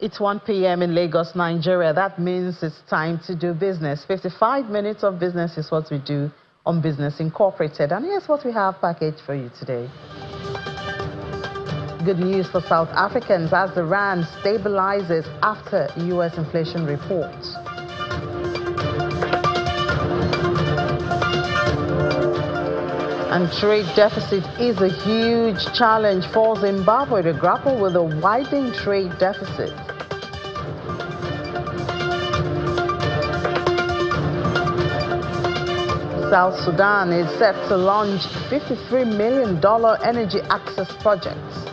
It's 1 p.m. in Lagos, Nigeria. That means it's time to do business. 55 minutes of business is what we do on Business Incorporated. And here's what we have packaged for you today. Good news for South Africans as the rand stabilizes after U.S. inflation reports. And trade deficit is a huge challenge for Zimbabwe to grapple with a widening trade deficit. South Sudan is set to launch $53 million energy access projects.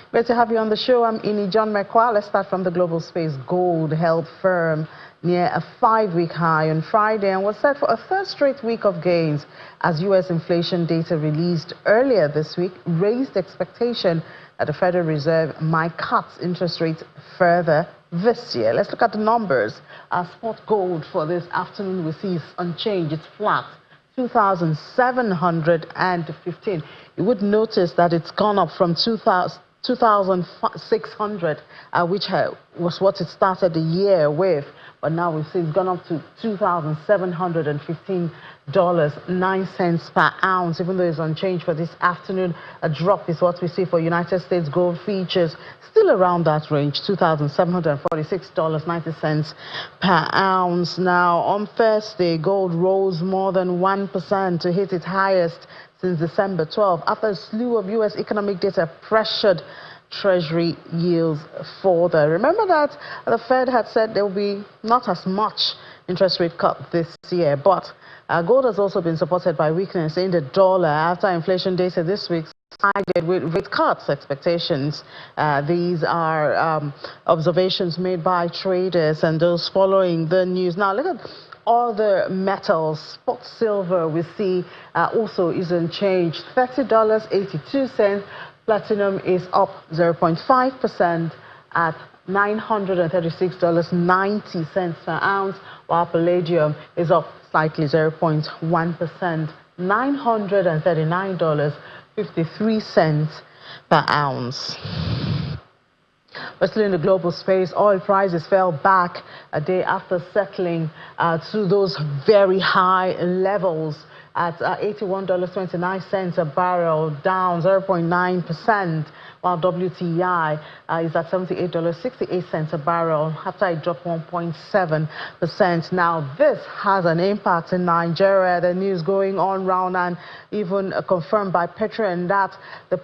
Great to have you on the show. I'm Ini John McQuarrie. Let's start from the global space. Gold held firm near a 5-week high on Friday and was set for a third straight week of gains as U.S. inflation data released earlier this week raised expectation that the Federal Reserve might cut interest rates further this year. Let's look at the numbers. Our spot gold for this afternoon we see is unchanged. It's flat, 2,715. You would notice that it's gone up from 2,600, which was what it started the year with. But now we see it's gone up to $2,715.09 per ounce, even though it's unchanged for this afternoon. A drop is what we see for United States gold futures, still around that range, $2,746.90 per ounce. Now, on Thursday, gold rose more than 1% to hit its highest since December 12, after a slew of U.S. economic data pressured Treasury yields further. Remember that the Fed had said there will be not as much interest rate cut this year, but gold has also been supported by weakness in the dollar after inflation data this week sided with rate cuts expectations. These are observations made by traders and those following the news. Now look at all the metals. Spot silver we see also isn't changed, $30.82. Platinum is up 0.5% at $936.90 per ounce, while palladium is up slightly 0.1%, $939.53 per ounce. But still in the global space, oil prices fell back a day after settling to those very high levels at $81.29 a barrel, down 0.9%, while WTI is at $78.68 a barrel after it dropped 1.7%. Now, this has an impact in Nigeria. The news going on round and even confirmed by Petro, that the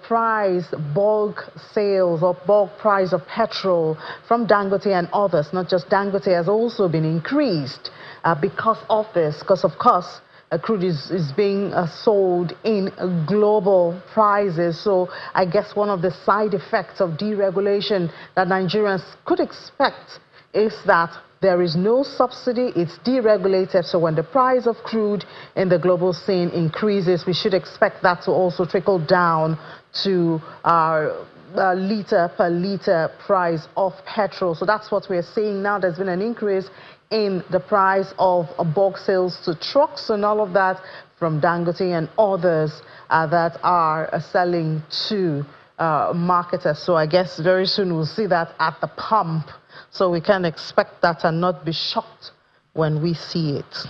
bulk sales or bulk price of petrol from Dangote and others, not just Dangote, has also been increased because of this, because of course, crude is being sold in global prices. So I guess one of the side effects of deregulation that Nigerians could expect is that there is no subsidy, it's deregulated. So when the price of crude in the global scene increases, we should expect that to also trickle down to our liter per liter price of petrol. So that's what we're seeing now. There's been an increase in the price of bulk sales to trucks and all of that from Dangote and others that are selling to marketers. So I guess very soon we'll see that at the pump. So we can expect that and not be shocked when we see it.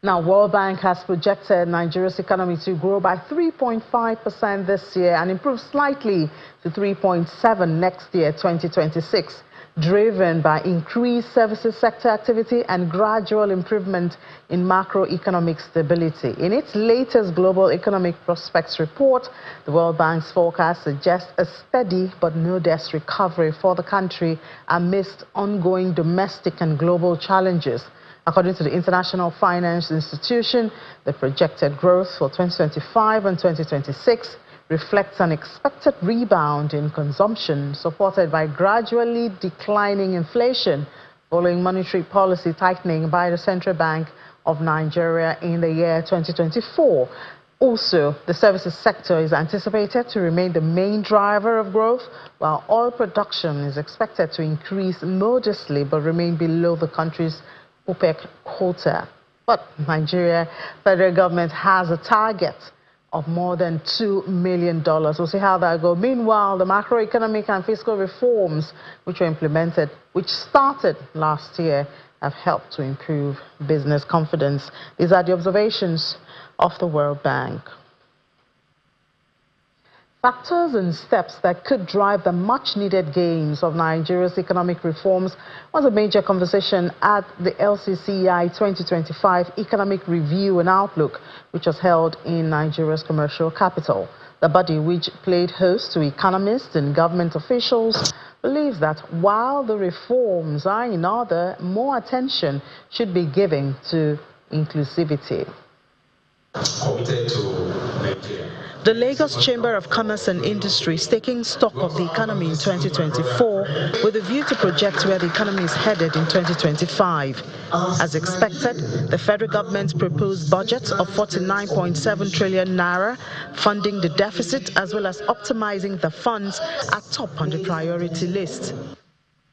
Now, World Bank has projected Nigeria's economy to grow by 3.5% this year and improve slightly to 3.7% next year, 2026. Driven by increased services sector activity and gradual improvement in macroeconomic stability. In its latest Global Economic Prospects report, the World Bank's forecast suggests a steady but modest recovery for the country amidst ongoing domestic and global challenges. According to the International Finance Institution, the projected growth for 2025 and 2026 reflects an expected rebound in consumption, supported by gradually declining inflation following monetary policy tightening by the Central Bank of Nigeria in the year 2024. Also, the services sector is anticipated to remain the main driver of growth, while oil production is expected to increase modestly but remain below the country's OPEC quota. But Nigeria federal government has a target of more than $2 million. We'll see how that goes. Meanwhile, the macroeconomic and fiscal reforms which were implemented, which started last year, have helped to improve business confidence. These are the observations of the World Bank. Factors and steps that could drive the much-needed gains of Nigeria's economic reforms was a major conversation at the LCCI 2025 Economic Review and Outlook, which was held in Nigeria's commercial capital. The body, which played host to economists and government officials, believes that while the reforms are in order, more attention should be given to inclusivity. Committed to Nigeria. The Lagos Chamber of Commerce and Industry is taking stock of the economy in 2024 with a view to project where the economy is headed in 2025. As expected, the federal government's proposed budget of 49.7 trillion naira, funding the deficit as well as optimizing the funds, are top on the priority list.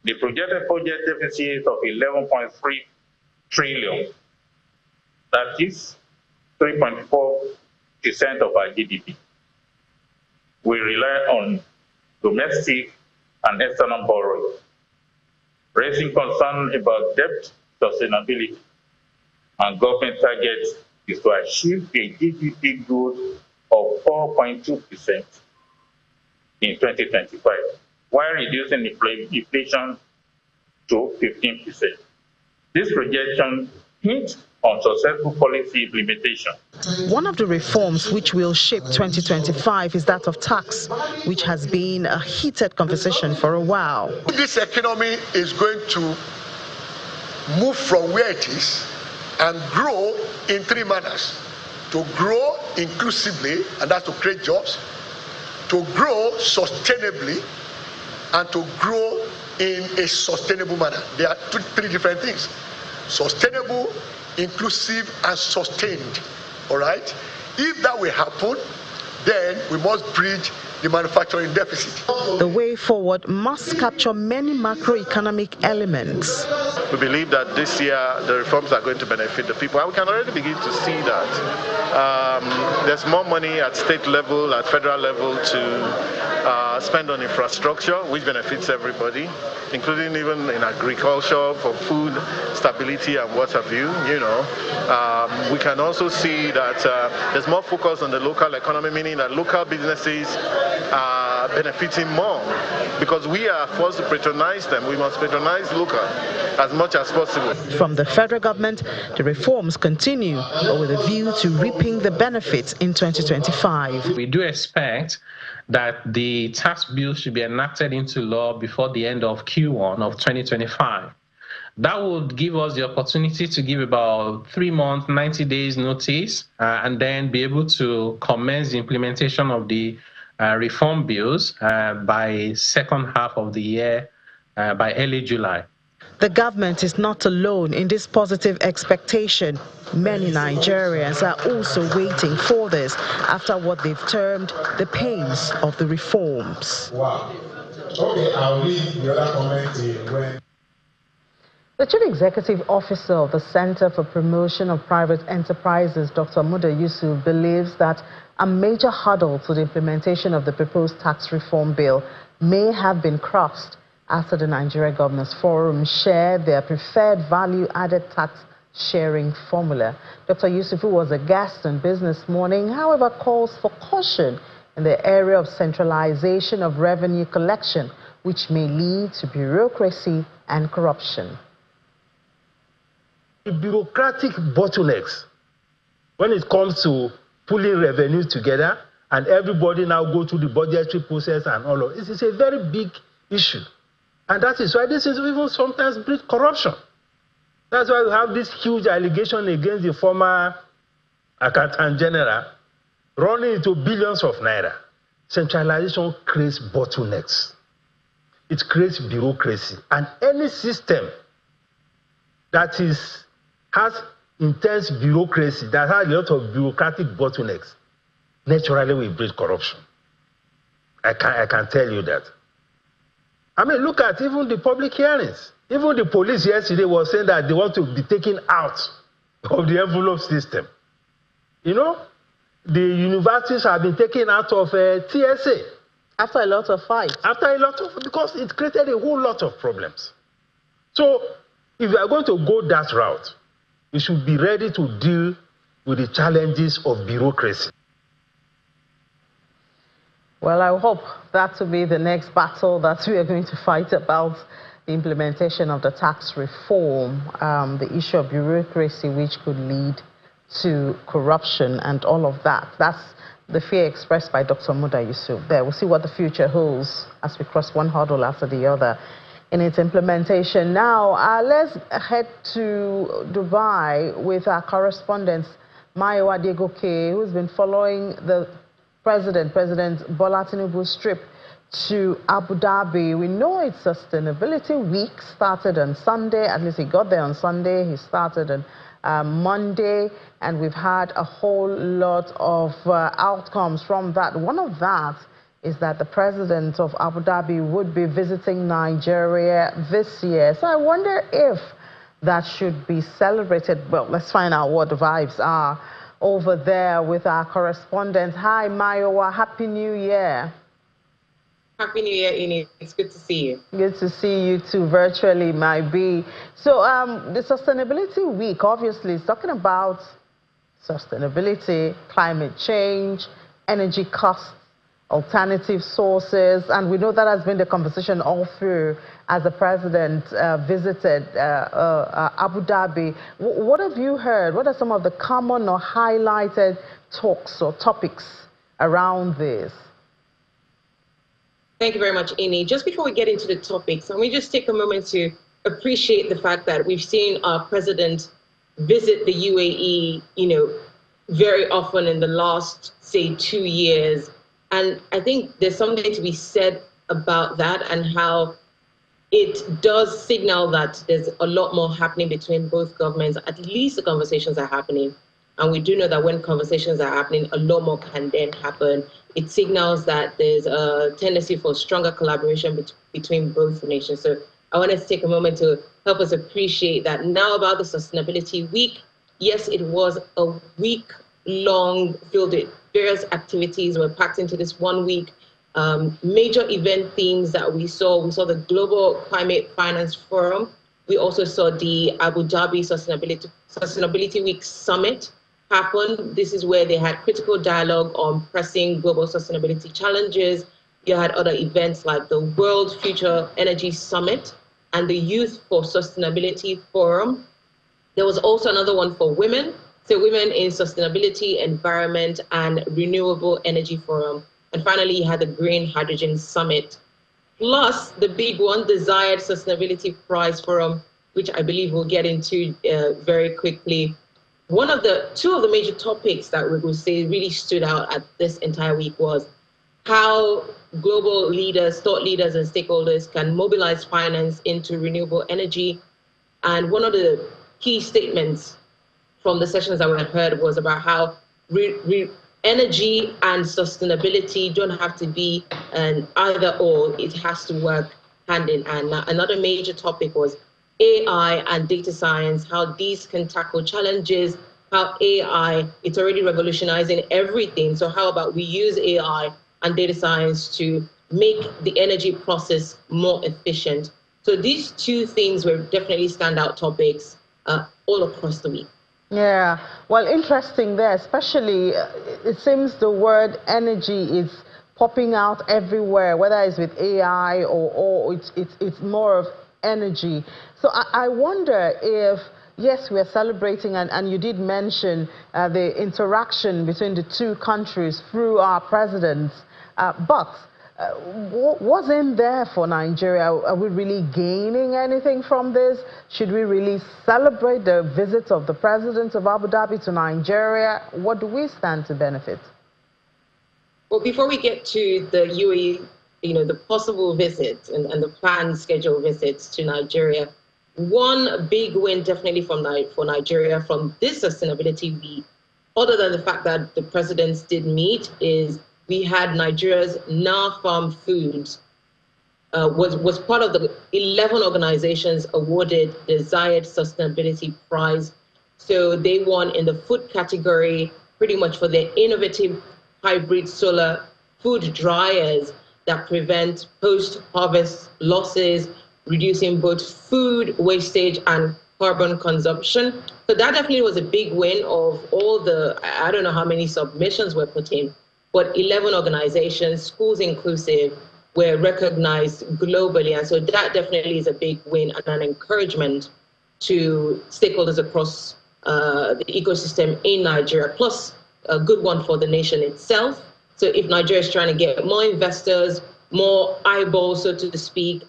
The projected budget deficit of 11.3 trillion, that is 3.4% of our GDP. We rely on domestic and external borrowing, raising concern about debt sustainability, and government target is to achieve a GDP growth of 4.2% in 2025, while reducing inflation to 15%. This projection hints on successful policy implementation. One of the reforms which will shape 2025 is that of tax, which has been a heated conversation for a while. This economy is going to move from where it is and grow in three manners. To grow inclusively, and that's to create jobs, to grow sustainably, and to grow in a sustainable manner. There are three different things: sustainable, inclusive, and sustained. All right? If that will happen, then we must bridge the manufacturing deficit. The way forward must capture many macroeconomic elements. We believe that this year the reforms are going to benefit the people, and we can already begin to see that. There's more money at state level, at federal level to spend on infrastructure, which benefits everybody, including even in agriculture for food stability and what have you. We can also see that there's more focus on the local economy, meaning that local businesses are benefiting more because we are forced to patronize them. We must patronize local as much as possible. From the federal government, the reforms continue, but with a view to reaping the benefits in 2025. We do expect that the tax bill should be enacted into law before the end of Q1 of 2025. That would give us the opportunity to give about 3 months, 90 days notice, and then be able to commence the implementation of the reform bills by second half of the year, by early July. The government is not alone in this positive expectation. Many Nigerians are also waiting for this after what they've termed the pains of the reforms. Wow. Okay, I'll read the other comment when. The Chief Executive Officer of the Center for Promotion of Private Enterprises, Dr. Muda Yusuf, believes that a major hurdle to the implementation of the proposed tax reform bill may have been crossed after the Nigeria Governors Forum shared their preferred value-added tax sharing formula. Dr. Yusuf, who was a guest on Business Morning, however, calls for caution in the area of centralization of revenue collection, which may lead to bureaucracy and corruption. The bureaucratic bottlenecks when it comes to pulling revenues together and everybody now go through the budgetary process and all of it is a very big issue. And that is why this is even sometimes breed corruption. That's why we have this huge allegation against the former Accountant General running into billions of naira. Centralization creates bottlenecks. It creates bureaucracy. And any system that has intense bureaucracy, that has a lot of bureaucratic bottlenecks, naturally will breed corruption. I can tell you that. I mean, look at even the public hearings. Even the police yesterday was saying that they want to be taken out of the envelope system. the universities have been taken out of TSA. After a lot of fights. Because it created a whole lot of problems. So if you are going to go that route, you should be ready to deal with the challenges of bureaucracy. Well, I hope that will be the next battle that we are going to fight about the implementation of the tax reform, the issue of bureaucracy, which could lead to corruption and all of that. That's the fear expressed by Dr. Muda Yusuf there. We'll see what the future holds as we cross one hurdle after the other in its implementation. Now, let's head to Dubai with our correspondent, Mayowa Adegoke, who's been following the President Bola Tinubu's trip to Abu Dhabi. We know it's Sustainability Week, started on Sunday. At least he got there on Sunday. He started on Monday, and we've had a whole lot of outcomes from that. One of that is that the president of Abu Dhabi would be visiting Nigeria this year. So I wonder if that should be celebrated. Well, let's find out what the vibes are over there with our correspondent. Hi, Mayowa. Happy New Year. Happy New Year, Ini. It's good to see you. Good to see you too, virtually, my B. So the Sustainability Week, obviously, is talking about sustainability, climate change, energy costs, alternative sources, and we know that has been the conversation all through as the president visited Abu Dhabi. What have you heard? What are some of the common or highlighted talks or topics around this? Thank you very much, Ini. Just before we get into the topics, let me just take a moment to appreciate the fact that we've seen our president visit the UAE, very often in the last, say, 2 years. And I think there's something to be said about that and how it does signal that there's a lot more happening between both governments. At least the conversations are happening. And we do know that when conversations are happening, a lot more can then happen. It signals that there's a tendency for stronger collaboration between both nations. So I wanted to take a moment to help us appreciate that. Now about the Sustainability Week. Yes, it was a week-long filled with various activities were packed into this 1 week. Major event themes that we saw the Global Climate Finance Forum. We also saw the Abu Dhabi Sustainability Week Summit happen. This is where they had critical dialogue on pressing global sustainability challenges. You had other events like the World Future Energy Summit and the Youth for Sustainability Forum. There was also another one for women, so Women in Sustainability, Environment and Renewable Energy Forum. And finally, you had the Green Hydrogen Summit, plus the big one, Desired Sustainability Prize Forum, which I believe we'll get into very quickly. Two of the major topics that we would say really stood out at this entire week was how global leaders, thought leaders and stakeholders can mobilize finance into renewable energy. And one of the key statements from the sessions that we had heard was about how energy and sustainability don't have to be an either or, it has to work hand in hand. Now, another major topic was AI and data science, how these can tackle challenges, how AI, it's already revolutionizing everything. So how about we use AI and data science to make the energy process more efficient? So these two things were definitely standout topics all across the week. Yeah, well, interesting there, especially it seems the word energy is popping out everywhere, whether it's with AI or it's more of energy. So I wonder if, yes, we're celebrating, and you did mention the interaction between the two countries through our presidents, but what's in there for Nigeria? Are we really gaining anything from this? Should we really celebrate the visit of the president of Abu Dhabi to Nigeria? What do we stand to benefit? Well, before we get to the UAE, the possible visits and the planned scheduled visits to Nigeria, one big win definitely for Nigeria from this Sustainability Week, other than the fact that the presidents did meet, is we had Nigeria's Farm Foods was part of the 11 organizations awarded the Desired Sustainability Prize. So they won in the food category, pretty much for their innovative hybrid solar food dryers that prevent post-harvest losses, reducing both food wastage and carbon consumption. So that definitely was a big win of all the, I don't know how many submissions were put in, but 11 organizations, schools inclusive, were recognized globally. And so that definitely is a big win and an encouragement to stakeholders across the ecosystem in Nigeria, plus a good one for the nation itself. So if Nigeria is trying to get more investors, more eyeballs, so to speak,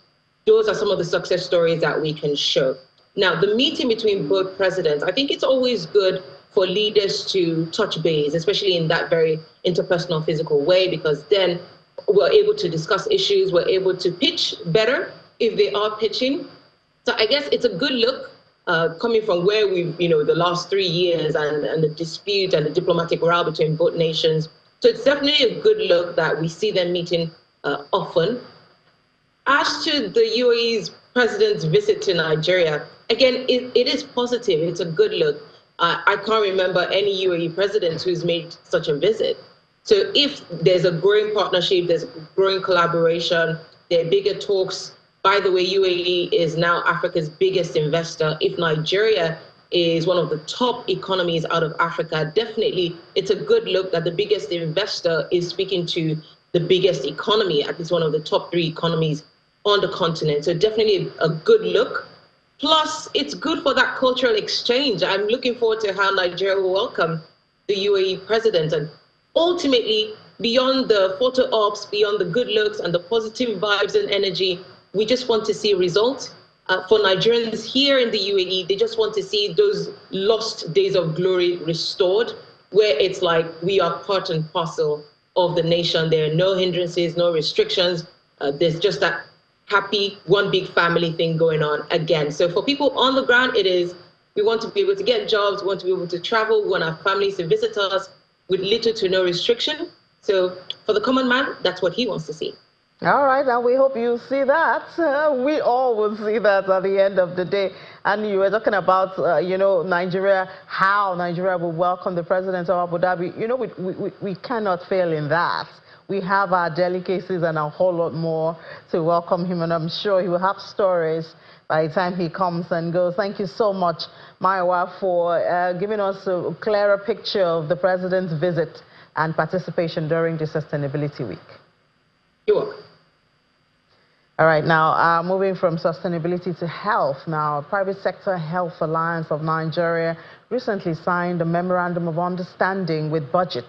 those are some of the success stories that we can show. Now, the meeting between both presidents, I think it's always good for leaders to touch base, especially in that very interpersonal, physical way, because then we're able to discuss issues, we're able to pitch better if they are pitching. So I guess it's a good look coming from where we've, the last 3 years and the dispute and the diplomatic row between both nations. So it's definitely a good look that we see them meeting often. As to the UAE's president's visit to Nigeria, again, it is positive. It's a good look. I can't remember any UAE president who's made such a visit. So if there's a growing partnership, there's growing collaboration, there are bigger talks. By the way, UAE is now Africa's biggest investor. If Nigeria is one of the top economies out of Africa, definitely it's a good look that the biggest investor is speaking to the biggest economy, at least one of the top 3 economies on the continent. So definitely a good look. Plus, it's good for that cultural exchange. I'm looking forward to how Nigeria will welcome the UAE president. And ultimately, beyond the photo ops, beyond the good looks and the positive vibes and energy, we just want to see results. For Nigerians here in the UAE, they just want to see those lost days of glory restored, where it's like we are part and parcel of the nation. There are no hindrances, no restrictions. There's just that happy one big family thing going on again. So for people on the ground, it is, we want to be able to get jobs, we want to be able to travel, we want our families to visit us with little to no restriction. So for the common man, that's what he wants to see. All right, and we hope you see that. We all will see that at the end of the day. And you were talking about, Nigeria, how Nigeria will welcome the president of Abu Dhabi. We cannot fail in that. We have our delicacies and a whole lot more to welcome him, and I'm sure he will have stories by the time he comes and goes. Thank you so much, Maiwa, for giving us a clearer picture of the president's visit and participation during the Sustainability Week. You're welcome. All right, now moving from sustainability to health. Now, Private Sector Health Alliance of Nigeria recently signed a memorandum of understanding with Budget.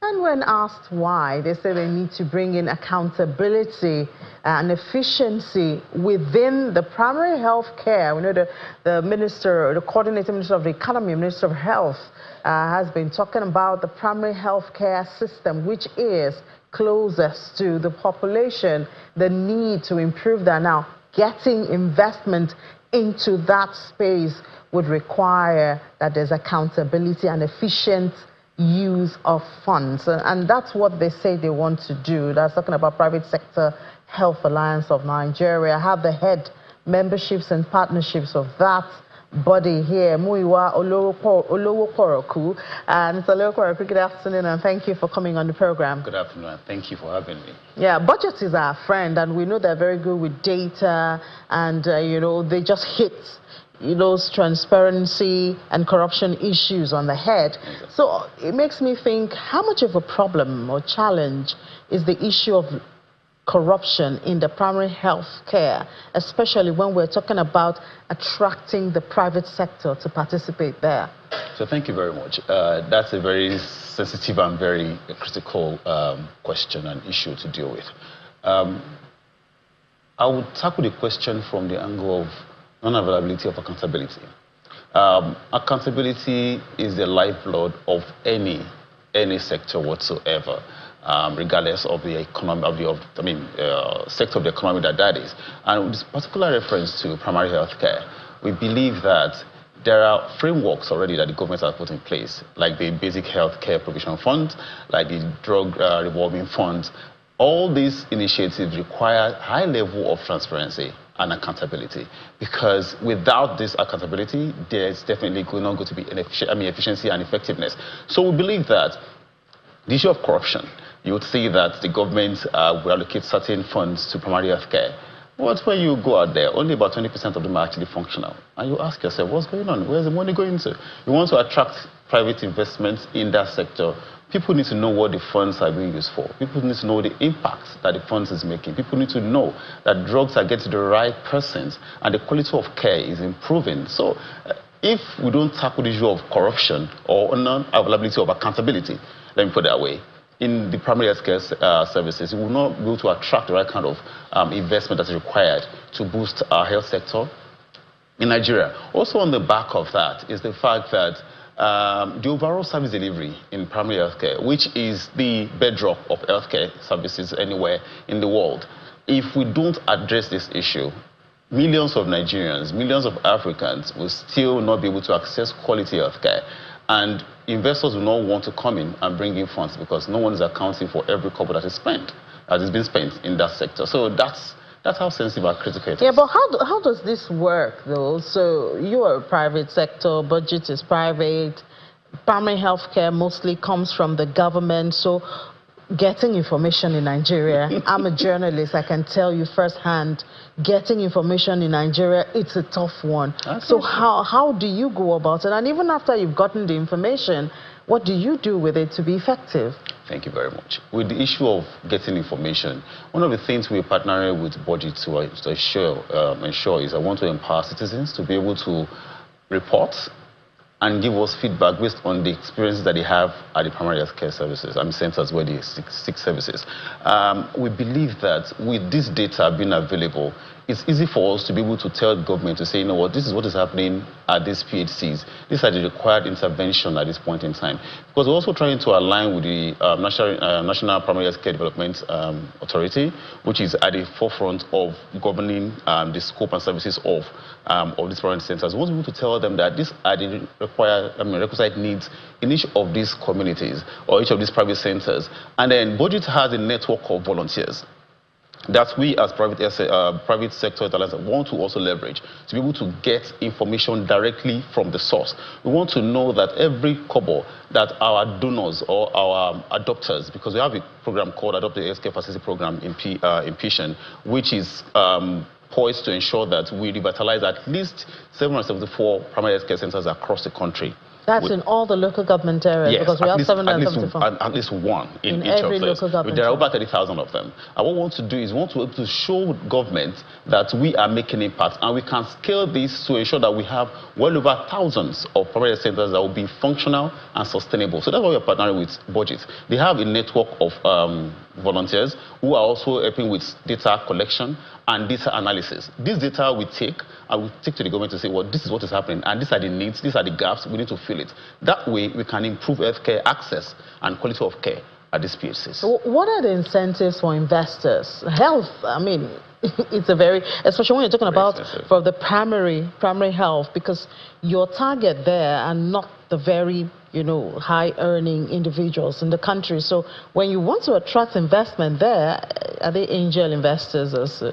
And when asked why, they say they need to bring in accountability and efficiency within the primary health care. We know the minister, the coordinating minister of the economy, Minister of Health, has been talking about the primary health care system, which is closest to the population, the need to improve that. Now, getting investment into that space would require that there's accountability and efficient use of funds, and that's what they say they want to do. That's talking about Private Sector Health Alliance of Nigeria. I have the head memberships and partnerships of that body here, Muiwa Olowokoroku. And Mr. Olowokoroku, good afternoon, and thank you for coming on the program. Good afternoon, and thank you for having me. Yeah, Budget is our friend, and we know they're very good with data, and they just hit those transparency and corruption issues on the head. Exactly. So it makes me think, how much of a problem or challenge is the issue of corruption in the primary health care, especially when we're talking about attracting the private sector to participate there? So thank you very much. That's a very sensitive and very critical question and issue to deal with. I would tackle the question from the angle of non-availability of accountability. Accountability is the lifeblood of any sector whatsoever, regardless of the economy sector of the economy that is. And with this particular reference to primary health care, we believe that there are frameworks already that the government has put in place, like the Basic Health Care Provision Fund, like the Drug Revolving Fund. All these initiatives require high level of transparency and accountability. Because without this accountability, there's definitely not going to be efficiency and effectiveness. So we believe that the issue of corruption, you would see that the government will allocate certain funds to primary health care. But when you go out there, only about 20% of them are actually functional. And you ask yourself, what's going on? Where's the money going to? You want to attract private investments in that sector. People need to know what the funds are being used for. People need to know the impact that the funds is making. People need to know that drugs are getting to the right persons and the quality of care is improving. So if we don't tackle the issue of corruption or non-availability of accountability, let me put it that way, in the primary health care services, we will not be able to attract the right kind of investment that is required to boost our health sector in Nigeria. Also on the back of that is the fact that the overall service delivery in primary health care, which is the bedrock of healthcare services anywhere in the world, if we don't address this issue, millions of Nigerians, millions of Africans will still not be able to access quality healthcare. And investors will not want to come in and bring in funds because no one is accounting for every kobo that is spent, that is being spent in that sector. So that's how sensitive and critical it is. Yeah, but how does this work, though? So you are a private sector, budget is private, primary health care mostly comes from the government. So getting information in Nigeria, I'm a journalist, I can tell you firsthand, getting information in Nigeria, it's a tough one. So how do you go about it? And even after you've gotten the information, what do you do with it to be effective? Thank you very much. With the issue of getting information, one of the things we're partnering with Budget to ensure is I want to empower citizens to be able to report and give us feedback based on the experiences that they have at the primary health care services, centers where they seek services. We believe that with this data being available, it's easy for us to be able to tell the government to say, you know what, this is what is happening at these PHCs. These are the required intervention at this point in time. Because we're also trying to align with the National Primary Health Care Development Authority, which is at the forefront of governing the scope and services of these primary centers. We want to be able to tell them that these are the requisite needs in each of these communities or each of these private centers. And then Budget has a network of volunteers that we as private sector talents want to also leverage to be able to get information directly from the source. We want to know that every kobo that our donors or our adopters, because we have a program called Adopt the Healthcare Facility Program in PISHN, which is poised to ensure that we revitalize at least 774 primary health care centers across the country. That's in all the local government areas, yes, because we have 774. At least one in each every of those. Local government. There are over 30,000 of them. And what we want to do is we want to show government that we are making impact, and we can scale this to ensure that we have well over thousands of primary health centers that will be functional and sustainable. So that's why we are partnering with Budget. They have a network of volunteers who are also helping with data collection and data analysis. This data we take, and we take to the government to say, well, this is what is happening, and these are the needs, these are the gaps, we need to fill it. That way, we can improve healthcare access and quality of care at these PHCs. So what are the incentives for investors? Health, it's a very, especially when you're talking about for the primary health, because your target there are not the very, high earning individuals in the country. So when you want to attract investment there, are they angel investors or so?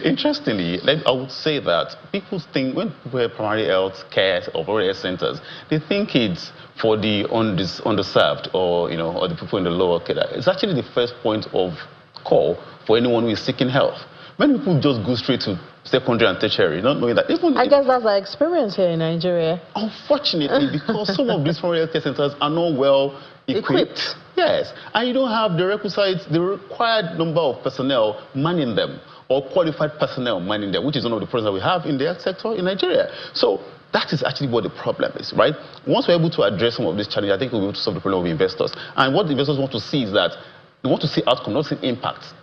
Interestingly, I would say that people think when people have primary health care or primary health centers, they think it's for the underserved or the people in the lower care. It's actually the first point of call for anyone who is seeking health. Many people just go straight to secondary and tertiary, not knowing that even... I guess that's our experience here in Nigeria. Unfortunately, because some of these primary health care centers are not well equipped. Yes, and you don't have the required number of personnel manning them, or qualified personnel manning them, which is one of the problems that we have in the health sector in Nigeria. So that is actually what the problem is, right? Once we're able to address some of these challenges, I think we'll be able to solve the problem of investors. And what the investors want to see is that they want to see outcome, not see impact.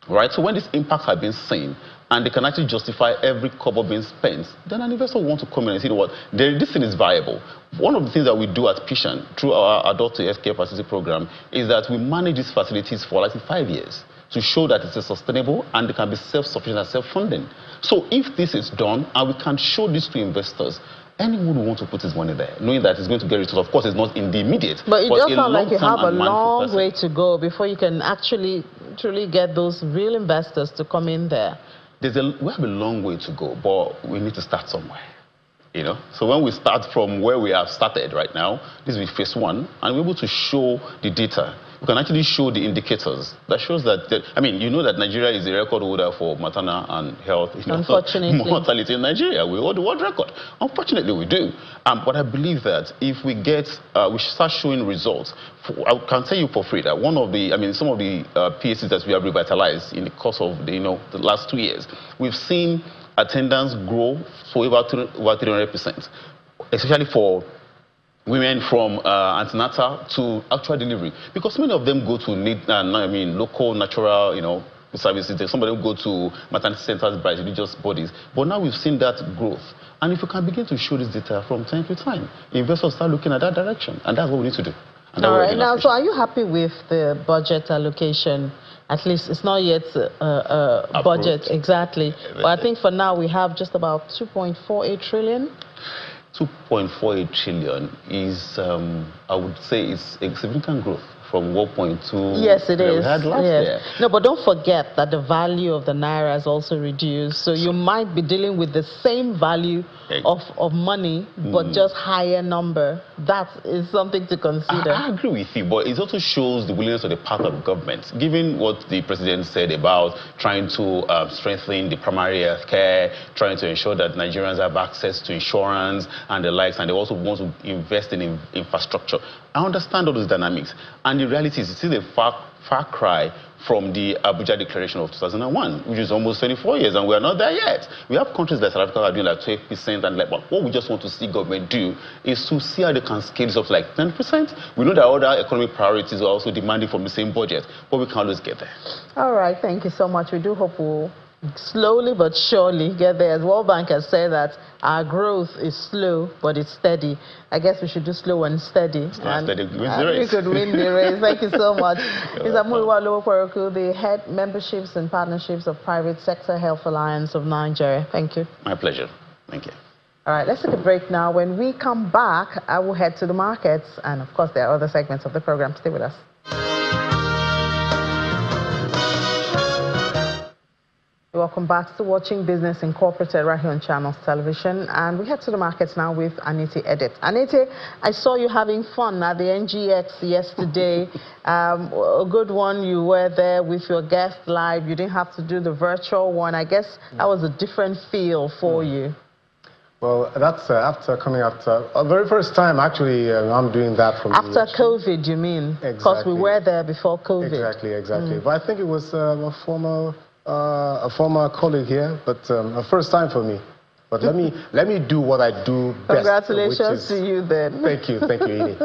Right? So when these impacts have been seen and they can actually justify every kobo being spent, then an investor will want to come in and say, this thing is viable. One of the things that we do at PISHN through our Adult Healthcare Facility Program is that we manage these facilities for 5 years to show that it's sustainable and they can be self-sufficient and self-funding. So if this is done and we can show this to investors, anyone who wants to put his money there, knowing that it's going to get returns. Of course, it's not in the immediate. But it does sound like you have a long way to go before you can actually truly get those real investors to come in there. we have a long way to go, but we need to start somewhere. You know, so when we start from where we have started right now, this will be phase one, and we're able to show the data. We can actually show the indicators that shows that, I mean, you know that Nigeria is a record holder for maternal and health, unfortunately, mortality in Nigeria. We hold the world record. Unfortunately, we do. But I believe that if we we start showing results, I can tell you for free that some of the PACs that we have revitalized in the course of the last 2 years, we've seen attendance grow for about 300%, especially for women from antenatal to actual delivery, because many of them go to local natural services. Some of them go to maternity centers by religious bodies. But now we've seen that growth, and if we can begin to show this data from time to time, investors start looking at that direction, and that's what we need to do. All right. Now, so are you happy with the budget allocation? At least it's not yet a budget exactly. But I think for now we have just about 2.48 trillion. 2.48 trillion is, I would say, is a significant growth from 1.2. Yes, it is. We had last year. No, but don't forget that the value of the naira has also reduced. So you might be dealing with the same value of money, but just higher number. That is something to consider. I agree with you, but it also shows the willingness of the part of government, given what the president said about trying to strengthen the primary health care, trying to ensure that Nigerians have access to insurance and the likes, and they also want to invest in infrastructure. I understand all those dynamics, and the reality is it's still a far cry from the Abuja Declaration of 2001, which is almost 24 years, and we are not there yet. We have countries like South Africa are doing like 12%, and what we just want to see government do is to see how they can scale this up to like 10%. We know that other economic priorities are also demanding from the same budget, but we can't always get there. All right, thank you so much. We do hope we'll slowly but surely get there. As World Bank has said that our growth is slow, but it's steady. I guess we should do slow and steady. And steady wins the race. We could win the race. Thank you so much. Mr. Muyiwa Olowopereku, the head memberships and partnerships of Private Sector Health Alliance of Nigeria. Thank you. My pleasure. Thank you. All right, let's take a break now. When we come back, I will head to the markets. And of course, there are other segments of the program. Stay with us. Welcome back to Watching Business Incorporated right here on Channels Television. And we head to the markets now with Anite Edit. Anite, I saw you having fun at the NGX yesterday. A good one. You were there with your guest live. You didn't have to do the virtual one. I guess that was a different feel for you. Well, that's after coming after a very first time, actually, I'm doing that from after COVID, you mean? Exactly. Because we were there before COVID. Exactly. But I think it was a former colleague here, but a first time for me. But let me do what I do best. Congratulations to you then. Thank you, Edie.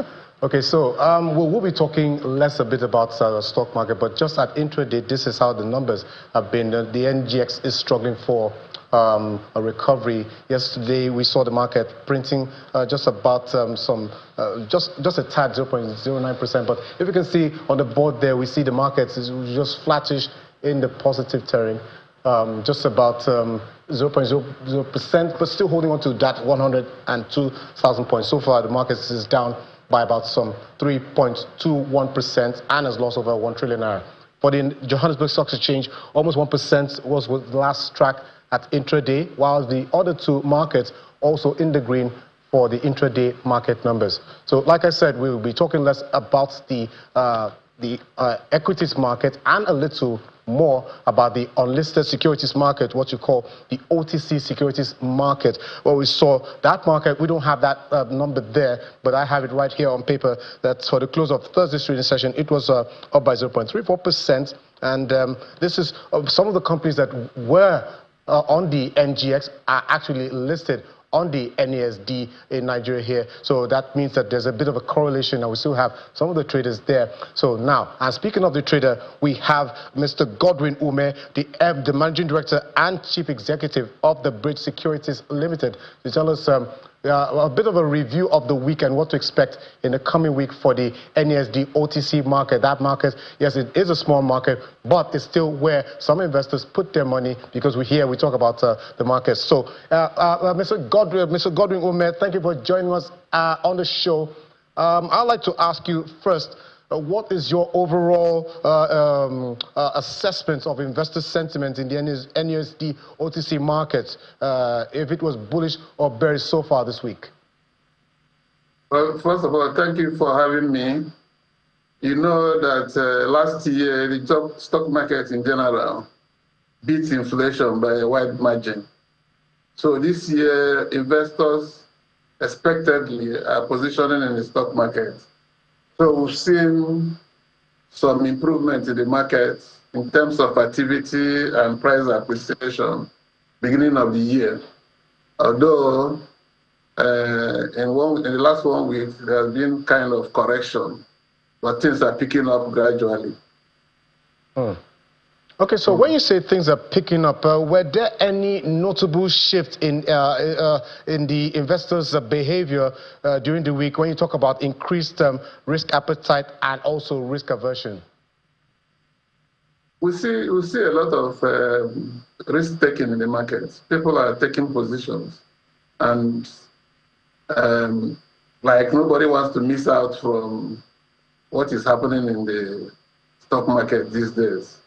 Okay, so we'll be talking less a bit about the stock market, but just at intraday, this is how the numbers have been. The NGX is struggling for a recovery. Yesterday, we saw the market printing just about just a tad, 0.09%. But if you can see on the board there, we see the market is just flattish in the positive terrain, just about 0.00%, but still holding on to that 102,000 points. So far, the market is down by about some 3.21% and has lost over 1 trillion naira. For the Johannesburg Stock Exchange, almost 1% was with the last track at intraday, while the other two markets also in the green for the intraday market numbers. So, like I said, we will be talking less about the equities market and a little more about the unlisted securities market, what you call the OTC securities market, where we saw that market. We don't have that number there, but I have it right here on paper. That for the close of Thursday's trading session, it was up by 0.34%. And this is some of the companies that were on the NGX are actually listed on the NASD in Nigeria here. So that means that there's a bit of a correlation, and we still have some of the traders there. So now, and speaking of the trader, we have Mr. Godwin Ume, the Managing Director and Chief Executive of the Bridge Securities Limited, to tell us a bit of a review of the week and what to expect in the coming week for the NASD OTC market. That market, yes, it is a small market, but it's still where some investors put their money, because we talk about the market. So, Mr. Godwin Ume, thank you for joining us on the show. I'd like to ask you first, what is your overall assessment of investor sentiment in the NUSD OTC market, if it was bullish or bearish so far this week? Well, first of all, thank you for having me. You know that last year, the stock market in general beat inflation by a wide margin. So this year, investors expectedly are positioning in the stock market. So we've seen some improvement in the market in terms of activity and price appreciation beginning of the year. Although in the last 1 week, there has been kind of correction, but things are picking up gradually. Okay, so when you say things are picking up, were there any notable shift in the investors' behavior during the week when you talk about increased risk appetite and also risk aversion? We see a lot of risk taking in the market. People are taking positions, and like nobody wants to miss out from what is happening in the stock market these days,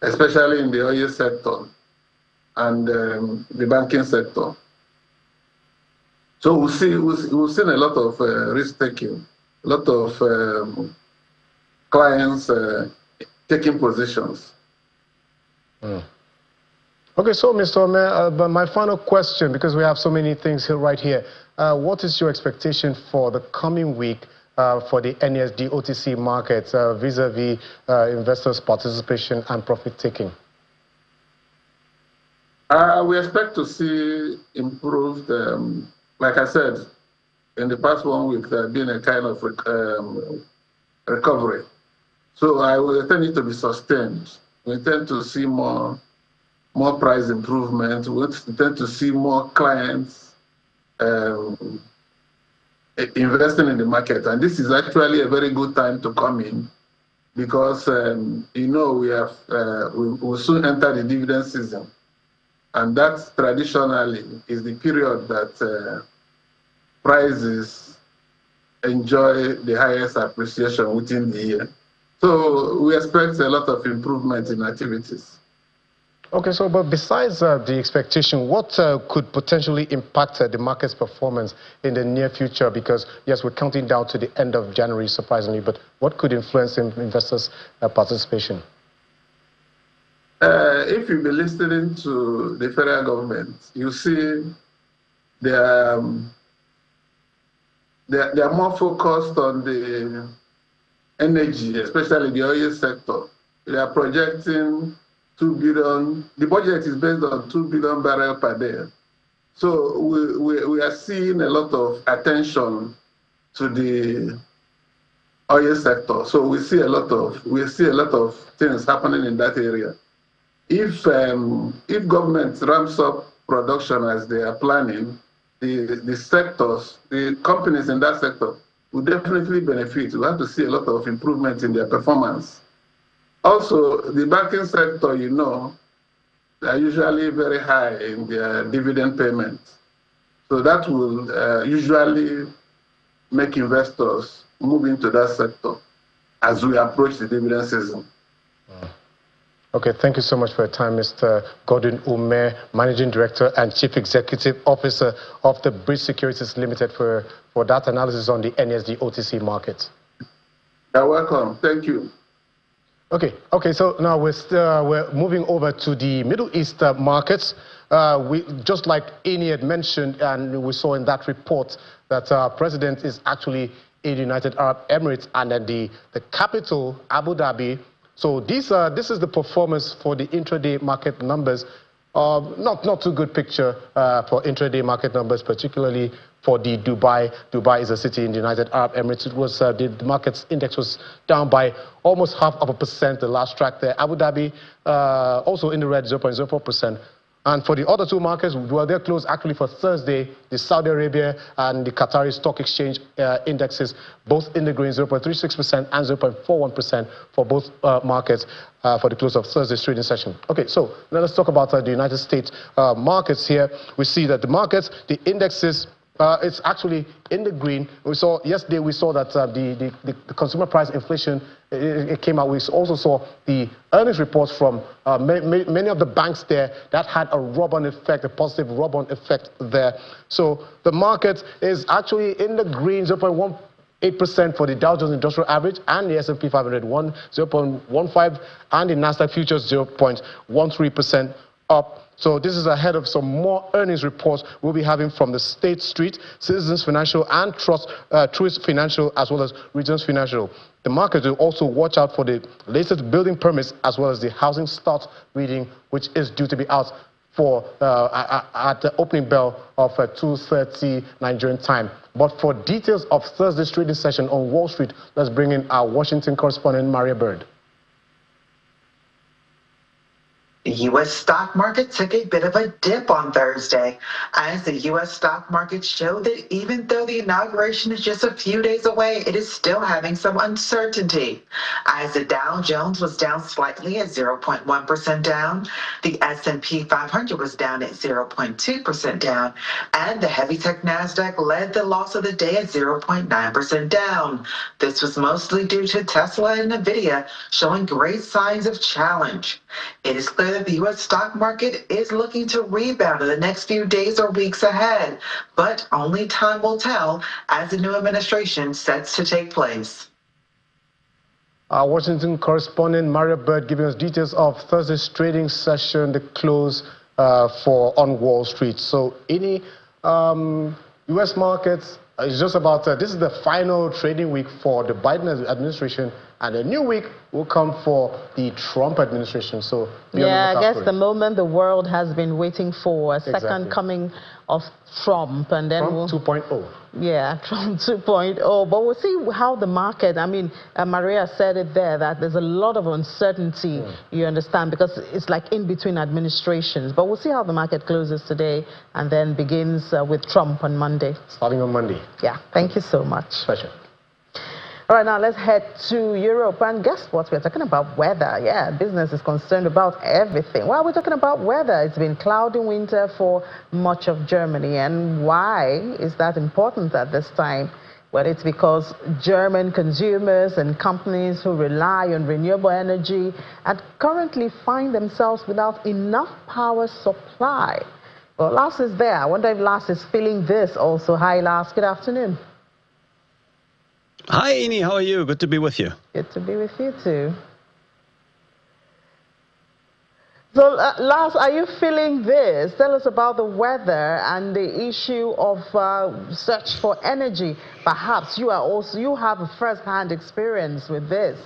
especially in the oil sector and the banking sector. So we've seen a lot of risk-taking, a lot of clients taking positions. Okay, so Mr. Omer, my final question, because we have so many things here, right here. What is your expectation for the coming week for the NUSD OTC market vis-a-vis investors' participation and profit-taking? We expect to see improved, like I said, in the past 1 week, there has been a kind of recovery. So I will intend it to be sustained. We intend to see more price improvement. We intend to see more clients investing in the market. And this is actually a very good time to come in because, you know, we'll soon enter the dividend season. And that traditionally is the period that prices enjoy the highest appreciation within the year. So we expect a lot of improvement in activities. Okay, so but besides the expectation, what could potentially impact the market's performance in the near future? Because yes, we're counting down to the end of January, surprisingly, but what could influence investors' participation? If you've been listening to the federal government, you see they are more focused on the energy, especially the oil sector. They are projecting 2 billion. The budget is based on 2 billion barrels per day. So we are seeing a lot of attention to the oil sector. So we see a lot of things happening in that area. If government ramps up production as they are planning, the sectors, the companies in that sector will definitely benefit. We have to see a lot of improvement in their performance. Also, the banking sector, you know, they are usually very high in their dividend payments. So that will usually make investors move into that sector as we approach the dividend season. Okay, thank you so much for your time, Mr. Godwin Ume, Managing Director and Chief Executive Officer of the Bridge Securities Limited for that analysis on the NUSD OTC market. You're welcome. Thank you. Okay. So now we're moving over to the Middle East markets. Just like Eni had mentioned, and we saw in that report that our president is actually in the United Arab Emirates and then the capital, Abu Dhabi. So this is the performance for the intraday market numbers. Not too good picture for intraday market numbers, particularly for the Dubai. Dubai is a city in the United Arab Emirates. It was the market's index was down by almost 0.5%. The last track there. Abu Dhabi also in the red, 0.04%. And for the other two markets, well, they're closed actually for Thursday. The Saudi Arabia and the Qatari Stock Exchange indexes, both in the green, 0.36% and 0.41% for both markets for the close of Thursday's trading session. Okay, so now let's talk about the United States markets here. We see that the markets, the indexes It's actually in the green. Yesterday we saw that the consumer price inflation it came out. We also saw the earnings reports from many of the banks there that had a rub-on effect, a positive rub-on effect there. So the market is actually in the green, 0.18% for the Dow Jones Industrial Average and the S&P 500, 0.15, and the Nasdaq Futures 0.13% up. So this is ahead of some more earnings reports we'll be having from the State Street, Citizens Financial, and Truist Financial, as well as Regions Financial. The market will also watch out for the latest building permits, as well as the housing start reading, which is due to be out for at the opening bell of 2:30 Nigerian time. But for details of Thursday's trading session on Wall Street, let's bring in our Washington correspondent, Maria Bird. The U.S. stock market took a bit of a dip on Thursday, as the U.S. stock market showed that even though the inauguration is just a few days away, it is still having some uncertainty. As the Dow Jones was down slightly at 0.1% down, the S&P 500 was down at 0.2% down, and the heavy tech Nasdaq led the loss of the day at 0.9% down. This was mostly due to Tesla and Nvidia showing great signs of challenge. It is clear that the U.S. stock market is looking to rebound in the next few days or weeks ahead, but only time will tell as the new administration sets to take place. Our Washington correspondent Maria Bird giving us details of Thursday's trading session, the close on Wall Street. So any U.S. markets is just about, this is the final trading week for the Biden administration, and a new week will come for the Trump administration. So yeah, I guess the moment the world has been waiting for, a second coming of Trump, and then Trump 2.0. Yeah, Trump 2.0. But we'll see how the market, I mean, Maria said it there, that there's a lot of uncertainty, you understand, because it's like in between administrations. But we'll see how the market closes today and then begins with Trump on Monday. Starting on Monday. Yeah, thank you so much. Pleasure. All right, now let's head to Europe. And guess what? We're talking about weather. Yeah, business is concerned about everything. Well, we're talking about weather. It's been cloudy winter for much of Germany. And why is that important at this time? Well, it's because German consumers and companies who rely on renewable energy and currently find themselves without enough power supply. Well, Lars is there. I wonder if Lars is feeling this also. Hi, Lars. Good afternoon. Hi, Ini. How are you? Good to be with you. Good to be with you, too. So, Lars, are you feeling this? Tell us about the weather and the issue of search for energy. Perhaps you have a first-hand experience with this.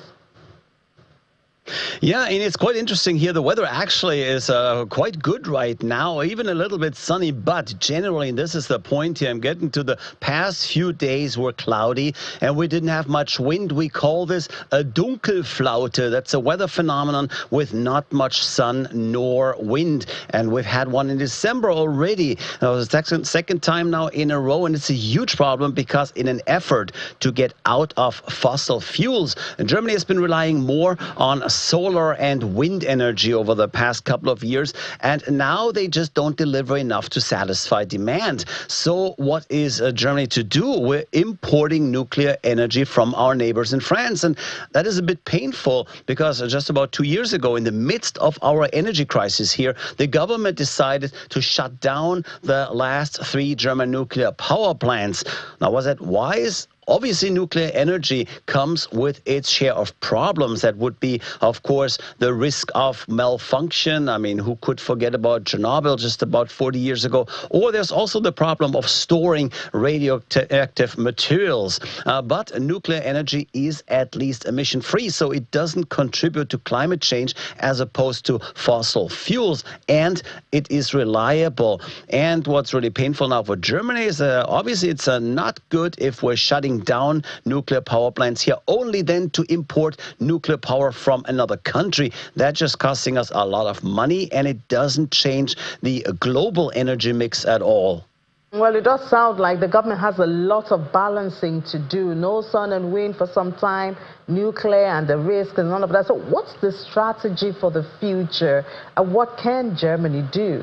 Yeah, and it's quite interesting here. The weather actually is quite good right now, even a little bit sunny, but generally, and this is the point here, I'm getting to the past few days were cloudy and we didn't have much wind. We call this a Dunkelflaute. That's a weather phenomenon with not much sun nor wind. And we've had one in December already. It was the second time now in a row, and it's a huge problem because in an effort to get out of fossil fuels, Germany has been relying more on solar and wind energy over the past couple of years, and now they just don't deliver enough to satisfy demand. So what is Germany to do? We're importing nuclear energy from our neighbors in France, and that is a bit painful because just about 2 years ago, in the midst of our energy crisis here, the government decided to shut down the last 3 German nuclear power plants. Now, was that wise? Obviously, nuclear energy comes with its share of problems. That would be, of course, the risk of malfunction. I mean, who could forget about Chernobyl just about 40 years ago? Or there's also the problem of storing radioactive materials. But nuclear energy is at least emission-free, so it doesn't contribute to climate change as opposed to fossil fuels, and it is reliable. And what's really painful now for Germany is obviously it's not good if we're shutting down nuclear power plants here, only then to import nuclear power from another country. That's just costing us a lot of money, and it doesn't change the global energy mix at all. Well, it does sound like the government has a lot of balancing to do. No sun and wind for some time, nuclear and the risk and none of that. So what's the strategy for the future? And what can Germany do?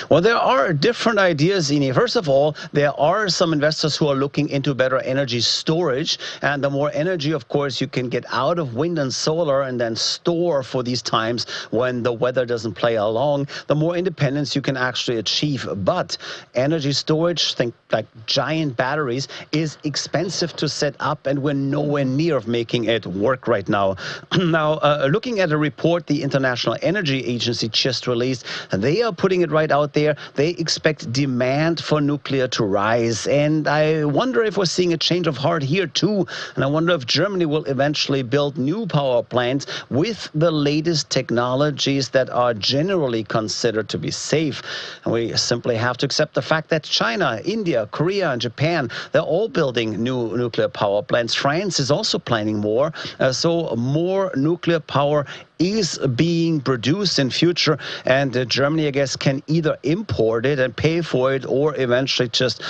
Well, there are different ideas, Ini. First of all, there are some investors who are looking into better energy storage. And the more energy, of course, you can get out of wind and solar and then store for these times when the weather doesn't play along, the more independence you can actually achieve. But energy storage, think like giant batteries, is expensive to set up, and we're nowhere near of making it work right now. Now, looking at a report the International Energy Agency just released, they are putting it right out there. They expect demand for nuclear to rise. And I wonder if we're seeing a change of heart here too. And I wonder if Germany will eventually build new power plants with the latest technologies that are generally considered to be safe. And we simply have to accept the fact that China, India, Korea, and Japan, they're all building new nuclear power plants. France is also planning more. So more nuclear power is being produced in future, and Germany, I guess, can either import it and pay for it or eventually just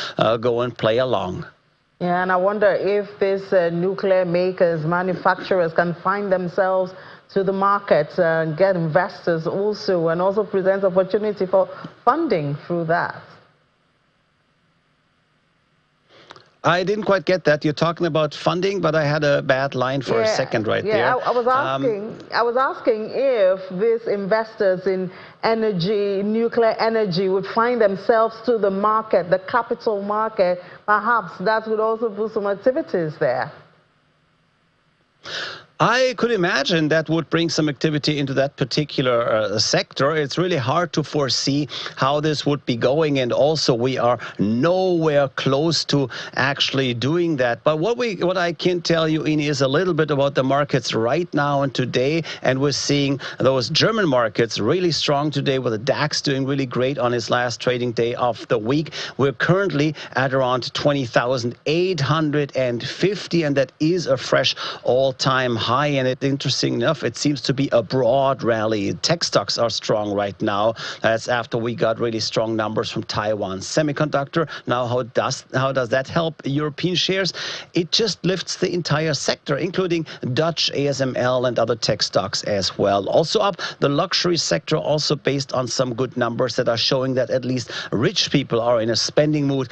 go and play along. Yeah, and I wonder if these nuclear makers, manufacturers can find themselves to the market and get investors also, and also present opportunity for funding through that. I didn't quite get that. You're talking about funding, but I had a bad line for a second right there. Yeah, I was asking if these investors in energy, nuclear energy, would find themselves to the market, the capital market. Perhaps that would also boost some activities there. I could imagine that would bring some activity into that particular sector. It's really hard to foresee how this would be going, and also we are nowhere close to actually doing that. But what I can tell you, Ini, is a little bit about the markets right now and today, and we're seeing those German markets really strong today, with the DAX doing really great on its last trading day of the week. We're currently at around 20,850, and that is a fresh all-time high. And interesting enough, it seems to be a broad rally. Tech stocks are strong right now. That's after we got really strong numbers from Taiwan Semiconductor. Now, how does that help European shares? It just lifts the entire sector, including Dutch ASML and other tech stocks as well. Also up, the luxury sector, also based on some good numbers that are showing that at least rich people are in a spending mood.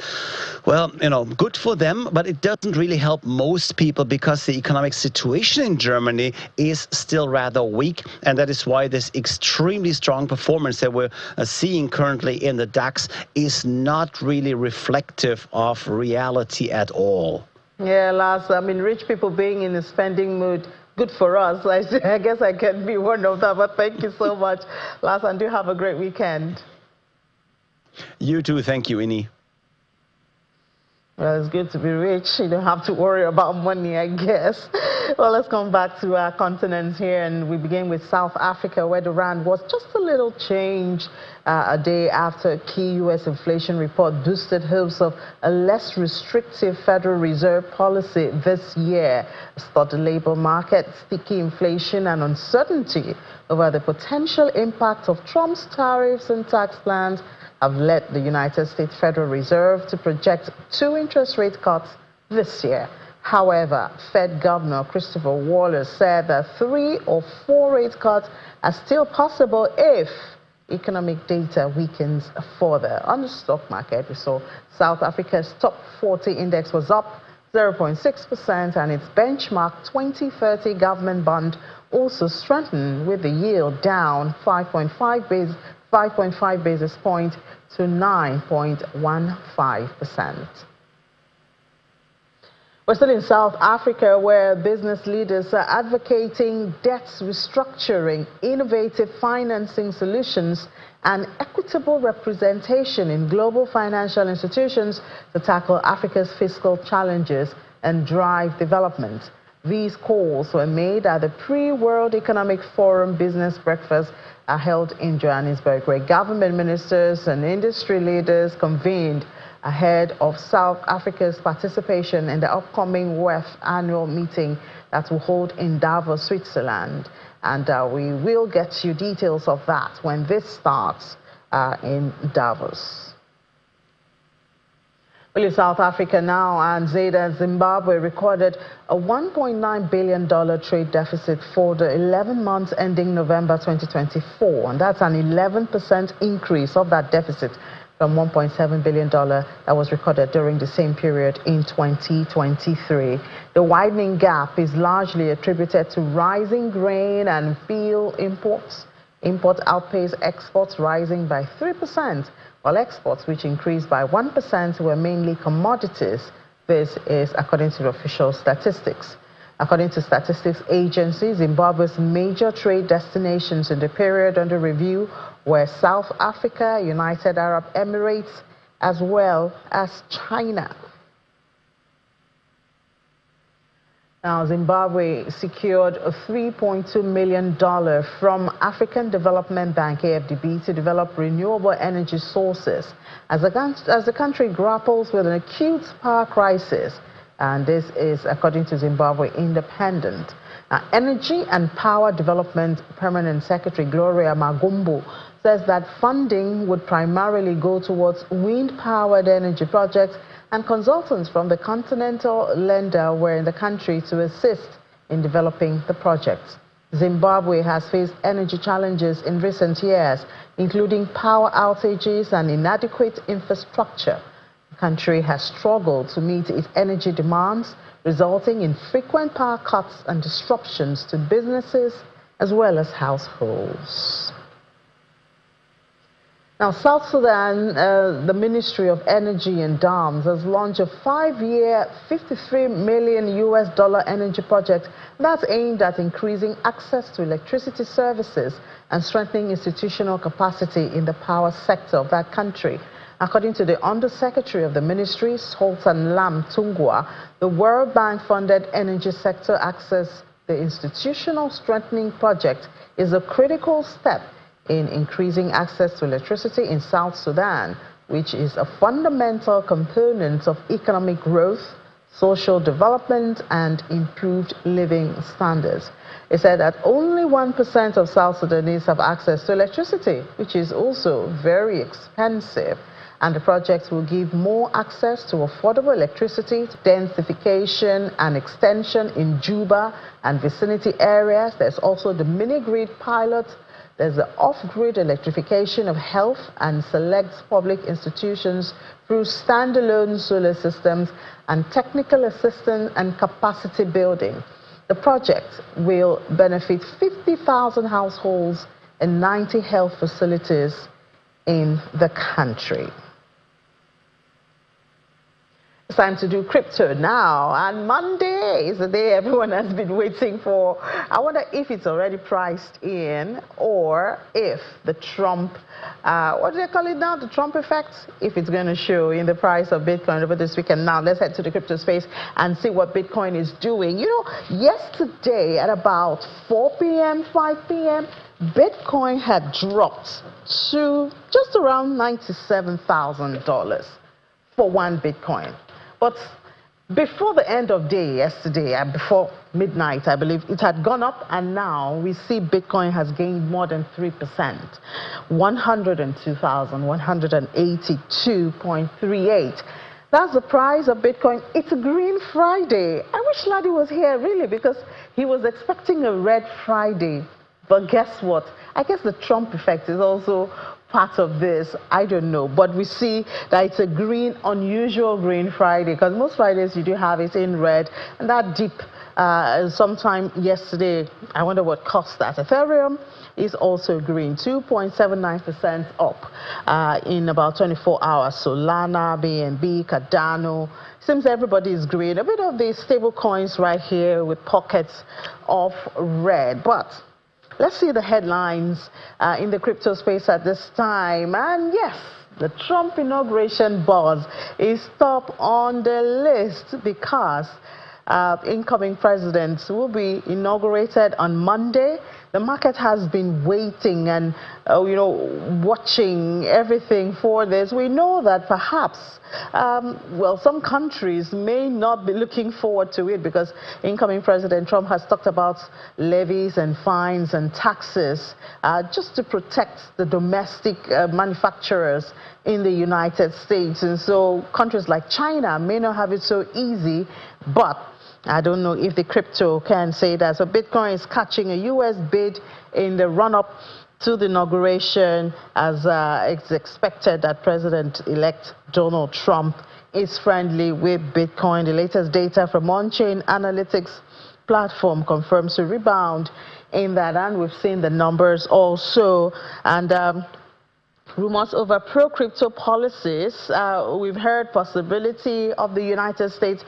Well, you know, good for them, but it doesn't really help most people because the economic situation in Germany is still rather weak, and that is why this extremely strong performance that we're seeing currently in the DAX is not really reflective of reality at all. Yeah, Lars, I mean, rich people being in a spending mood, good for us. I guess I can be one of them, but thank you so much, Lars, and do have a great weekend. You too. Thank you, Ini. Well, it's good to be rich. You don't have to worry about money, I guess. Well, let's come back to our continent here, and we begin with South Africa, where the rand was just a little change a day after a key U.S. inflation report boosted hopes of a less restrictive Federal Reserve policy this year. But the labor market, sticky inflation, and uncertainty over the potential impact of Trump's tariffs and tax plans have led the United States Federal Reserve to project 2 interest rate cuts this year. However, Fed Governor Christopher Waller said that 3 or 4 rate cuts are still possible if economic data weakens further. On the stock market, we saw South Africa's top 40 index was up 0.6%, and its benchmark 2030 government bond also strengthened, with the yield down 5.5 basis points to 9.15%. We're still in South Africa, where business leaders are advocating debt restructuring, innovative financing solutions, and equitable representation in global financial institutions to tackle Africa's fiscal challenges and drive development. These calls were made at the pre-World Economic Forum Business Breakfast held in Johannesburg, where government ministers and industry leaders convened ahead of South Africa's participation in the upcoming WEF annual meeting that will hold in Davos, Switzerland. And we will get you details of that when this starts in Davos. Well, in South Africa now, and Zimbabwe recorded a $1.9 billion trade deficit for the 11 months ending November 2024. And that's an 11% increase of that deficit from $1.7 billion that was recorded during the same period in 2023. The widening gap is largely attributed to rising grain and fuel imports. Imports outpaced exports, rising by 3%, while exports, which increased by 1%, were mainly commodities. This is according to the official statistics. According to statistics agencies, Zimbabwe's major trade destinations in the period under review were South Africa, United Arab Emirates, as well as China. Now, Zimbabwe secured a $3.2 million from African Development Bank, AFDB, to develop renewable energy sources as the country grapples with an acute power crisis. And this is according to Zimbabwe Independent. Now, Energy and Power Development Permanent Secretary Gloria Magumbo says that funding would primarily go towards wind-powered energy projects, and consultants from the continental lender were in the country to assist in developing the projects. Zimbabwe has faced energy challenges in recent years, including power outages and inadequate infrastructure. The country has struggled to meet its energy demands, resulting in frequent power cuts and disruptions to businesses as well as households. Now, South Sudan, the Ministry of Energy and Dams has launched a 5-year, $53 million energy project that's aimed at increasing access to electricity services and strengthening institutional capacity in the power sector of that country. According to the Undersecretary of the Ministry, Sultan Lam Tungwa, the World Bank-funded energy sector access, the institutional strengthening project, is a critical step in increasing access to electricity in South Sudan, which is a fundamental component of economic growth, social development, and improved living standards. It said that only 1% of South Sudanese have access to electricity, which is also very expensive. And the project will give more access to affordable electricity, densification and extension in Juba and vicinity areas. There's also the mini-grid pilot. There's the off-grid electrification of health and select public institutions through standalone solar systems and technical assistance and capacity building. The project will benefit 50,000 households and 90 health facilities in the country. It's time to do crypto now, and Monday is the day everyone has been waiting for. I wonder if it's already priced in, or if the Trump, what do they call it now, the Trump effect, if it's going to show in the price of Bitcoin over this weekend. Now, let's head to the crypto space and see what Bitcoin is doing. You know, yesterday at about 4 p.m., 5 p.m., Bitcoin had dropped to just around $97,000 for one Bitcoin. But before the end of day yesterday, before midnight, I believe, it had gone up, and now we see Bitcoin has gained more than 3%, 102,182.38. That's the price of Bitcoin. It's a Green Friday. I wish Laddie was here, really, because he was expecting a Red Friday. But guess what? I guess the Trump effect is also part of this. I don't know. But we see that it's a green, unusual Green Friday, because most Fridays you do have it in red. And that dip sometime yesterday, I wonder what caused that. Ethereum is also green, 2.79% up in about 24 hours. Solana, BNB, Cardano. Seems everybody is green. A bit of the stable coins right here with pockets of red. But let's see the headlines in the crypto space at this time. And yes, the Trump inauguration buzz is top on the list, because incoming presidents will be inaugurated on Monday. the market has been waiting and, watching everything for this. We know that perhaps, some countries may not be looking forward to it because incoming President Trump has talked about levies and fines and taxes just to protect the domestic manufacturers in the United States. And so countries like China may not have it so easy, but I don't know if the crypto can say that. So Bitcoin is catching a U.S. bid in the run-up to the inauguration, as it's expected that President-elect Donald Trump is friendly with Bitcoin. The latest data from on-chain analytics platform confirms a rebound in that, and we've seen the numbers also. And rumors over pro-crypto policies. We've heard possibility of the United States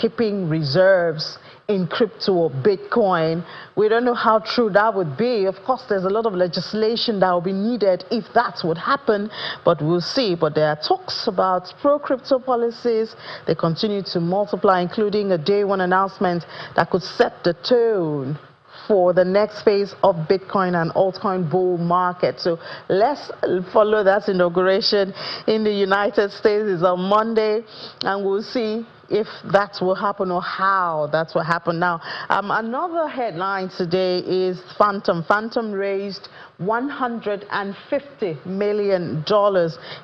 keeping reserves in crypto or Bitcoin. We don't know how true that would be. Of course, there's a lot of legislation that will be needed if that would happen, but we'll see. But there are talks about pro-crypto policies. They continue to multiply, including a day one announcement that could set the tone for the next phase of Bitcoin and altcoin bull market. So let's follow that inauguration in the United States. It's on Monday, and we'll see if that will happen or how that will happen. Now, another headline today is Phantom. Phantom raised $150 million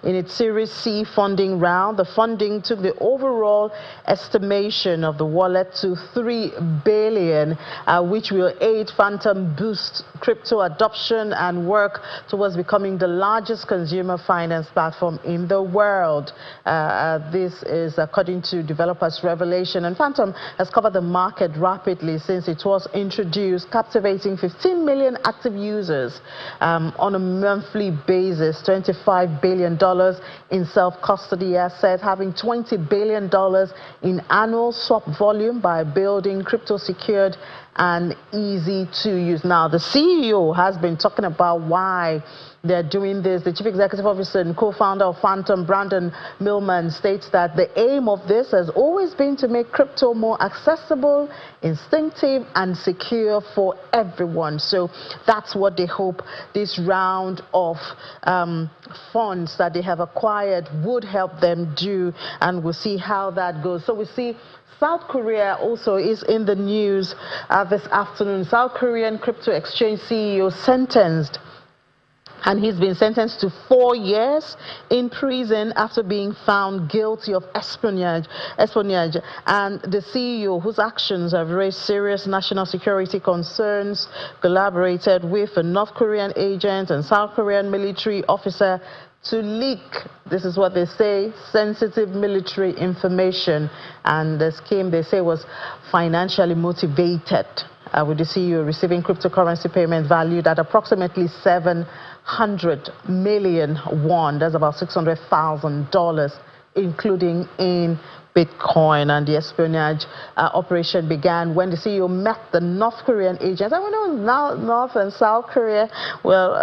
in its Series C funding round. The funding took the overall estimation of the wallet to $3 billion, which will aid Phantom boost crypto adoption and work towards becoming the largest consumer finance platform in the world. This is according to developers' revelation. And Phantom has covered the market rapidly since it was introduced, captivating 15 million active users on a monthly basis, $25 billion in self-custody assets, having $20 billion in annual swap volume by building crypto-secured and easy to use. Now, the CEO has been talking about why they're doing this. The chief executive officer and co-founder of Phantom, Brandon Millman, states that the aim of this has always been to make crypto more accessible, instinctive, and secure for everyone. So that's what they hope this round of funds that they have acquired would help them do, and we'll see how that goes. So we see South Korea also is in the news this afternoon. South Korean crypto exchange CEO sentenced, and he's been sentenced to 4 years in prison after being found guilty of espionage. And the CEO, whose actions have raised serious national security concerns, collaborated with a North Korean agent and South Korean military officer to leak, this is what they say, sensitive military information. And the scheme, they say, was financially motivated, with the CEO receiving cryptocurrency payments valued at approximately 700 million won. That's about $600,000, including in Bitcoin. And the espionage operation began when the CEO met the North Korean agent. And we know now North and South Korea, well,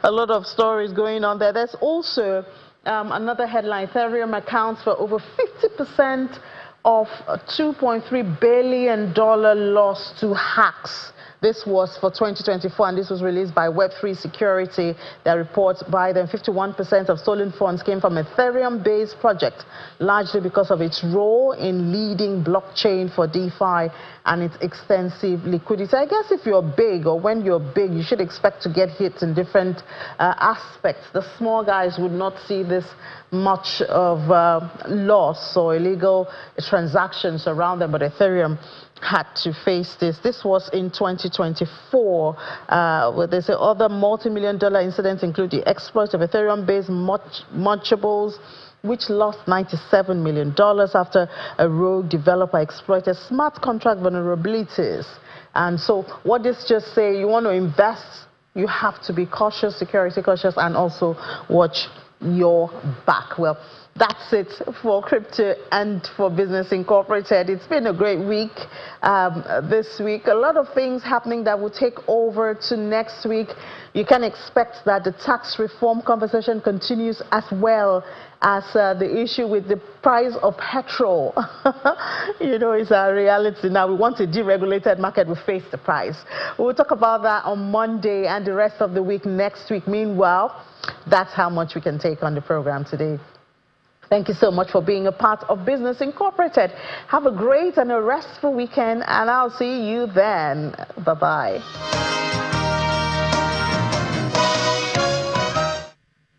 a lot of stories going on there. There's also another headline. Ethereum accounts for over 50% of a $2.3 billion loss to hacks. This was for 2024, and this was released by Web3 Security. That reports by them 51% of stolen funds came from Ethereum-based project, largely because of its role in leading blockchain for DeFi and its extensive liquidity. I guess if you're big, or when you're big, you should expect to get hit in different aspects. The small guys would not see this much of loss or illegal transactions around them, but Ethereum had to face this. This was in 2024, where they say other multi-million-dollar incidents include the exploit of Ethereum-based munchables, which lost $97 million after a rogue developer exploited smart contract vulnerabilities. And so what this just say, you want to invest, you have to be cautious, security cautious, and also watch your back. Well, That's it for Crypto and for Business Incorporated. It's been a great week this week. A lot of things happening that will take over to next week. You can expect that the tax reform conversation continues, as well as the issue with the price of petrol. You know, it's our reality now. We want a deregulated market. We face the price. We'll talk about that on Monday and the rest of the week next week. Meanwhile, that's how much we can take on the program today. Thank you so much for being a part of Business Incorporated. Have a great and a restful weekend, and I'll see you then. Bye-bye.